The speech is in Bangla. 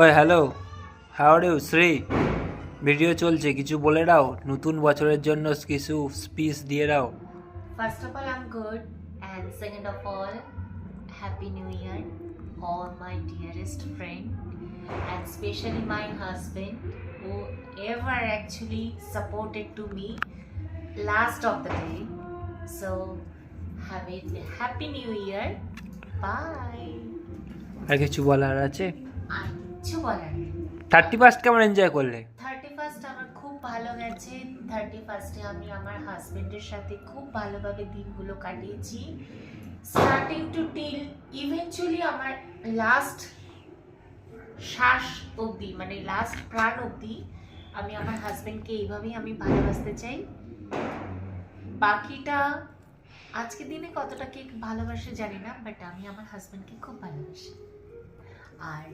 ওই hello, how are you Shree? Video চলছে, কিছু বলে দাও, নতুন বছরের জন্য কিছু স্পিচ দিয়ে দাও। First of all, I'm good, and second of all, Happy New Year, all my dearest friend, and especially my husband, who ever actually supported to me last of the day. So, have a Happy New Year. Bye. আর কিছু বলার আছে? আর কিছু বলার নেই। 31st কেমন এনজয় করলে? 31st আমার খুব ভালো গেছে। 31st-এ আমি আমার হাজবেন্ডের সাথে খুব ভালোভাবে দিনগুলো কাটিয়েছি, স্টার্টিং টু টিল ইভেনচুয়ালি আমার লাস্ট শ্বাস অবধি, মানে লাস্ট প্রাণ অবধি আমি আমার হাজবেন্ডকে এইভাবেই আমি ভালোবাসতে চাই। বাকিটা আজকে দিনে কতটা কে ভালোবাসে জানি না, বাট আমি আমার হাজবেন্ডকে খুব ভালোবাসি। আর